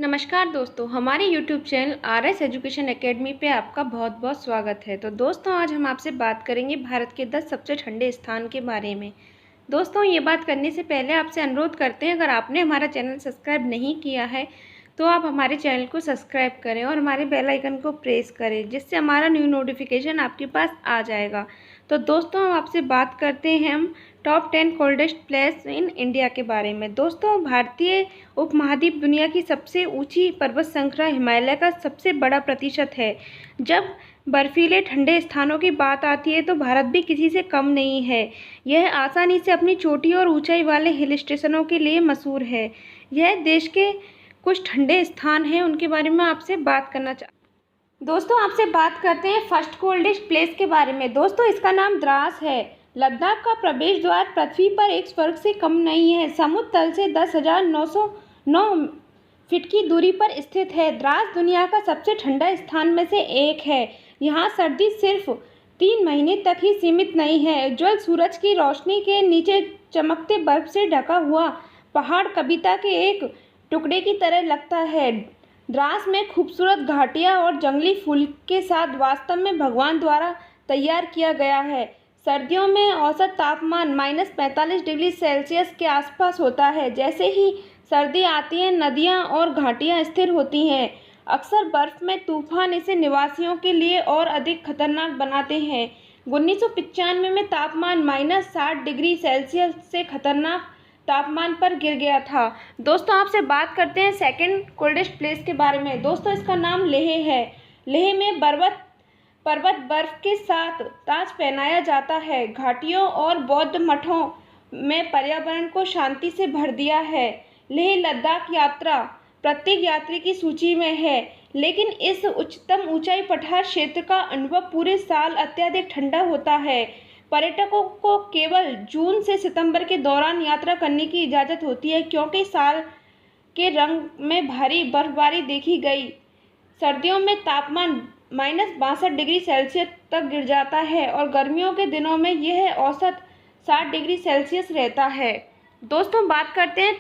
नमस्कार दोस्तों, हमारे YouTube channel RS education academy पे आपका बहुत बहुत स्वागत है। तो दोस्तों, आज हम आपसे बात करेंगे भारत के 10 सबसे ठंडे स्थान के बारे में। दोस्तों, ये बात करने से पहले आपसे अनुरोध करते हैं, अगर आपने हमारा चैनल सब्सक्राइब नहीं किया है तो आप हमारे चैनल को सब्सक्राइब करें और हमारे बेल आइकन को प्रेस करें, जिससे हमारा न्यू नोटिफिकेशन आपके पास आ जाएगा। तो दोस्तों, हम आपसे बात करते हैं हम top 10 coldest place in India के बारे में। दोस्तों, भारतीय उपमहाद्वीप दुनिया की सबसे ऊंची पर्वत श्रृंखला हिमालय का सबसे बड़ा प्रतिशत है। जब बर्फीले ठंडे स्थानों की बात आती है तो भारत भी किसी से कम नहीं है। यह आसानी से अपनी चोटी और ऊंचाई वाले हिल स्टेशनों के लिए मशहूर है। यह देश के कुछ ठंडे स्थान हैं, उनके बारे में आपसे बात करना दोस्तों, आपसे बात करते हैं फर्स्ट कोल्डेस्ट प्लेस के बारे में। दोस्तों, इसका नाम द्रास है। लद्दाख का प्रवेश द्वार पृथ्वी पर एक स्वर्ग से कम नहीं है। समुद्र तल से 10,909 फीट की दूरी पर स्थित है। द्रास दुनिया का सबसे ठंडा स्थान में से एक है। यहाँ सर्दी सिर्फ 3 महीने तक ही सीमित नहीं है। उज्ज्वल सूरज की रोशनी के नीचे चमकते बर्फ से ढका हुआ पहाड़ कविता के एक टुकड़े की तरह लगता है। द्रास में खूबसूरत घाटियाँ और जंगली फूल के साथ वास्तव में भगवान द्वारा तैयार किया गया है। सर्दियों में औसत तापमान -45 डिग्री सेल्सियस के आसपास होता है। जैसे ही सर्दी आती है, नदियाँ और घाटियाँ स्थिर होती हैं। अक्सर बर्फ में तूफान इसे निवासियों के लिए और अधिक खतरनाक बनाते हैं। 1995 में तापमान -60 डिग्री सेल्सियस से खतरनाक तापमान पर गिर गया था। दोस्तों, आपसे बात करते हैं सेकंड कोल्डेस्ट प्लेस के बारे में। दोस्तों, इसका नाम लेह है। लेह में पर्वत बर्फ के साथ ताज पहनाया जाता है। घाटियों और बौद्ध मठों में पर्यावरण को शांति से भर दिया है। लेह लद्दाख यात्रा प्रत्येक यात्री की सूची में है, लेकिन इस उच्चतम ऊंचाई पठार क्षेत्र का अनुभव पूरे साल अत्यधिक ठंडा होता है। पर्यटकों को केवल जून से सितंबर के दौरान यात्रा करने की इजाज़त होती है, क्योंकि साल के रंग में भारी बर्फबारी देखी गई। सर्दियों में तापमान -62 डिग्री सेल्सियस तक गिर जाता है और गर्मियों के दिनों में यह औसत 60 डिग्री सेल्सियस रहता है। दोस्तों, बात करते हैं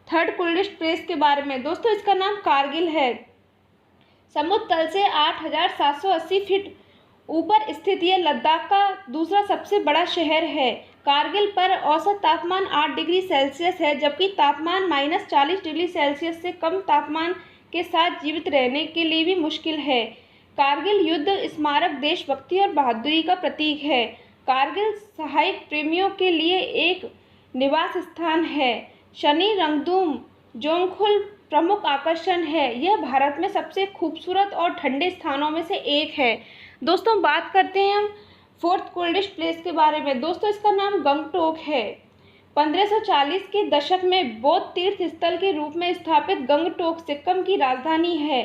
थर्ड कोल्डेस्ट प्लेस के बारे में। दोस्तों, इसका नाम कारगिल है। समुद्र तल से 8,780 फीट ऊपर स्थित यह लद्दाख का दूसरा सबसे बड़ा शहर है। कारगिल पर औसत तापमान 8 डिग्री सेल्सियस है, जबकि तापमान -40 डिग्री सेल्सियस से कम तापमान के साथ जीवित रहने के लिए भी मुश्किल है। कारगिल युद्ध स्मारक देशभक्ति और बहादुरी का प्रतीक है। कारगिल सहायक प्रेमियों के लिए एक निवास स्थान है। शनि रंगदूम जोंगखुल प्रमुख आकर्षण है। यह भारत में सबसे खूबसूरत और ठंडे स्थानों में से एक है। दोस्तों, बात करते हैं हम फोर्थ कोल्डेस्ट प्लेस के बारे में। दोस्तों, इसका नाम गंगटोक है। 1540 के दशक में बौद्ध तीर्थ स्थल के रूप में स्थापित गंगटोक सिक्किम की राजधानी है।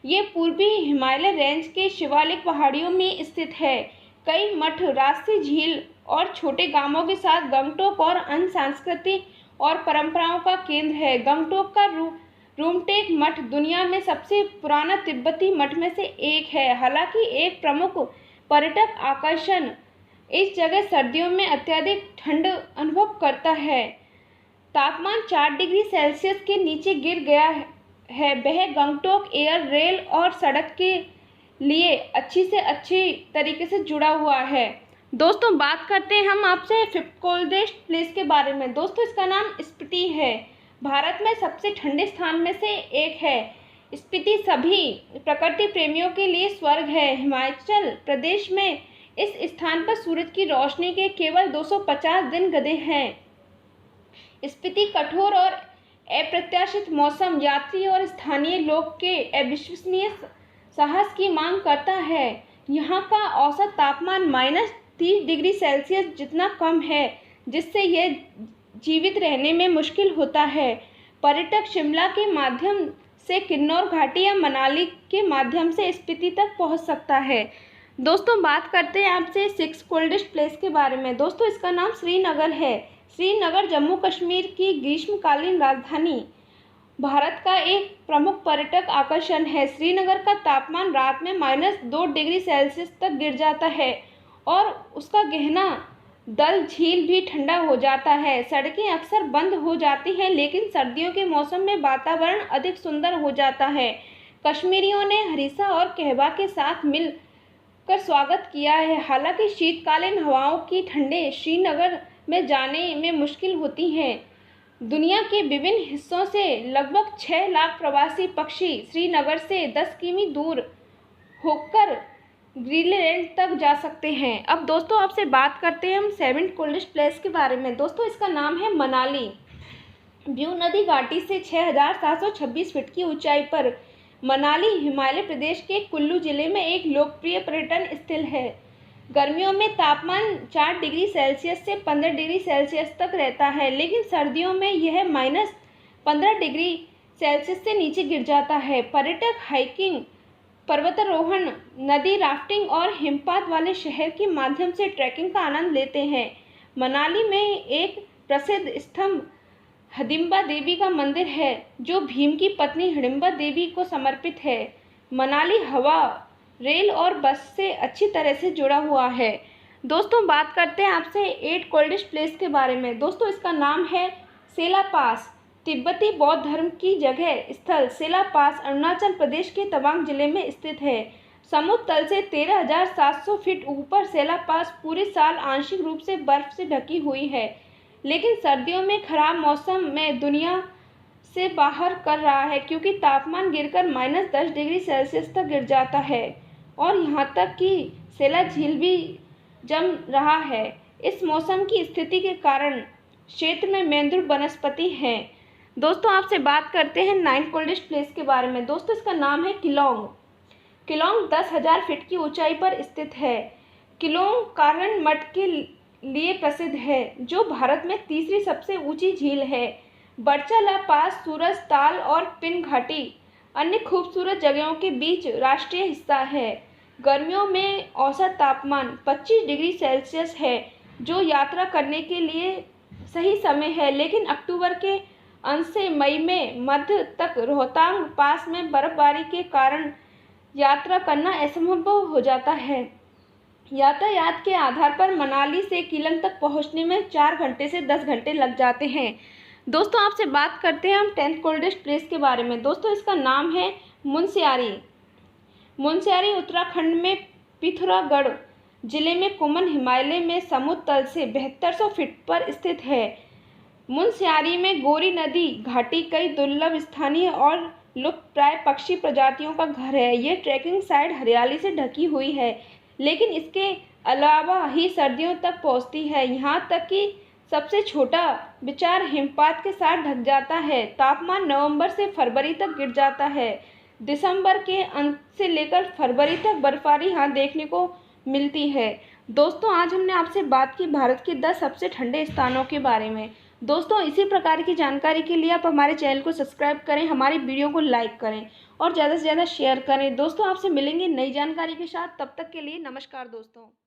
ये पूर्वी हिमालय रेंज के शिवालिक पहाड़ियों में स्थित है। कई मठ, राजसी झील और छोटे गांवों के साथ गंगटोक और अन्य संस्कृति और परंपराओं का केंद्र है। गंगटोक का रूमटेक मठ दुनिया में सबसे पुराना तिब्बती मठ में से एक है। हालांकि एक प्रमुख पर्यटक आकर्षण इस जगह सर्दियों में अत्यधिक ठंड अनुभव करता है। तापमान 4 डिग्री सेल्सियस के नीचे गिर गया है। वह गंगटोक एयर, रेल और सड़क के लिए अच्छी से अच्छी तरीके से जुड़ा हुआ है। दोस्तों, बात करते हैं हम आपसे फिफ्थ कोल्डेस्ट प्लेस के बारे में। दोस्तों, इसका नाम स्पीति है। भारत में सबसे ठंडे स्थान में से एक है। स्पीति सभी प्रकृति प्रेमियों के लिए स्वर्ग है। हिमाचल प्रदेश में इस स्थान पर सूरज की रोशनी के केवल 250 दिन गधे हैं। स्पीति कठोर और अप्रत्याशित मौसम, यात्री और स्थानीय लोग के अविश्वसनीय साहस की मांग करता है। यहाँ का औसत तापमान -30 डिग्री सेल्सियस जितना कम है, जिससे यह जीवित रहने में मुश्किल होता है। पर्यटक शिमला के माध्यम से किन्नौर घाटी या मनाली के माध्यम से स्पीति तक पहुंच सकता है। दोस्तों, बात करते हैं आपसे सिक्स कोल्डेस्ट प्लेस के बारे में। दोस्तों, इसका नाम श्रीनगर है। श्रीनगर जम्मू कश्मीर की ग्रीष्मकालीन राजधानी भारत का एक प्रमुख पर्यटक आकर्षण है। श्रीनगर का तापमान रात में -2 डिग्री सेल्सियस तक गिर जाता है और उसका गहना डल झील भी ठंडा हो जाता है। सड़कें अक्सर बंद हो जाती हैं, लेकिन सर्दियों के मौसम में वातावरण अधिक सुंदर हो जाता है। कश्मीरियों ने हरिसा और कहवा के साथ मिल कर स्वागत किया है। हालांकि शीतकालीन हवाओं की ठंडे श्रीनगर में जाने में मुश्किल होती हैं। दुनिया के विभिन्न हिस्सों से लगभग 6 लाख प्रवासी पक्षी श्रीनगर से 10 किमी दूर होकर ग्रीनलैंड तक जा सकते हैं। अब दोस्तों आपसे बात करते हैं हम 7th कोल्डेस्ट प्लेस के बारे में। दोस्तों इसका नाम है मनाली। ब्यू नदी घाटी से 6,726 फीट की ऊंचाई पर मनाली हिमाचल प्रदेश के कुल्लू जिले में एक लोकप्रिय पर्यटन स्थल है। गर्मियों में तापमान 4 डिग्री सेल्सियस से 15 डिग्री सेल्सियस तक रहता है, लेकिन सर्दियों में यह -15 डिग्री सेल्सियस से नीचे गिर जाता है। पर्यटक हाइकिंग, पर्वतारोहण, नदी राफ्टिंग और हिमपात वाले शहर के माध्यम से ट्रैकिंग का आनंद लेते हैं। मनाली में एक प्रसिद्ध स्तंभ हिडिंबा देवी का मंदिर है, जो भीम की पत्नी हिडिंबा देवी को समर्पित है। मनाली हवा, रेल और बस से अच्छी तरह से जुड़ा हुआ है। दोस्तों बात करते हैं आपसे 8 कोल्डेस्ट प्लेस के बारे में। दोस्तों इसका नाम है सेला पास। तिब्बती बौद्ध धर्म की जगह स्थल सेला पास अरुणाचल प्रदेश के तवांग जिले में स्थित है। समुद्र तल से 13,700 फीट ऊपर सेला पास पूरे साल आंशिक रूप से बर्फ से ढकी हुई है, लेकिन सर्दियों में खराब मौसम में दुनिया से बाहर कर रहा है, क्योंकि तापमान गिरकर -10 डिग्री सेल्सियस तक गिर जाता है और यहाँ तक कि सेला झील भी जम रहा है। इस मौसम की स्थिति के कारण क्षेत्र में मैंग्रोव वनस्पति हैं। दोस्तों आपसे बात करते हैं 9 कोल्डेस्ट प्लेस के बारे में। दोस्तों इसका नाम है किलोंग। किलोंग 10,000 फीट की ऊंचाई पर स्थित है। किलोंग कार्न मठ के लिए प्रसिद्ध है, जो भारत में तीसरी सबसे ऊंची झील है। बर्चा ला पास, सूरज ताल और पिन घाटी अन्य खूबसूरत जगहों के बीच राष्ट्रीय हिस्सा है। गर्मियों में औसत तापमान 25 डिग्री सेल्सियस है, जो यात्रा करने के लिए सही समय है, लेकिन अक्टूबर के अंत से मई में मध्य तक रोहतांग पास में बर्फबारी के कारण यात्रा करना असंभव हो जाता है। यातायात के आधार पर मनाली से किलंग तक पहुंचने में 4 घंटे से 10 घंटे लग जाते हैं। दोस्तों आपसे बात करते हैं हम 10th कोल्डेस्ट प्लेस के बारे में। दोस्तों इसका नाम है मुनस्यारी। मुनस्यारी उत्तराखंड में पिथौरागढ़ जिले में कुमन हिमालय में समुद्र तल से 7200 फीट पर स्थित है। मुनस्यारी में गोरी नदी घाटी कई दुर्लभ स्थानीय और लुप्तप्राय पक्षी प्रजातियों का घर है। ये ट्रैकिंग साइट हरियाली से ढकी हुई है, लेकिन इसके अलावा ही सर्दियों तक पहुंचती है। यहाँ तक कि सबसे छोटा विचार हिमपात के साथ ढक जाता है। तापमान नवंबर से फरवरी तक गिर जाता है। दिसंबर के अंत से लेकर फरवरी तक बर्फबारी यहाँ देखने को मिलती है। दोस्तों आज हमने आपसे बात की भारत के 10 सबसे ठंडे स्थानों के बारे में। दोस्तों इसी प्रकार की जानकारी के लिए आप हमारे चैनल को सब्सक्राइब करें, हमारी वीडियो को लाइक करें और ज़्यादा से ज़्यादा शेयर करें। दोस्तों आपसे मिलेंगे नई जानकारी के साथ। तब तक के लिए नमस्कार दोस्तों।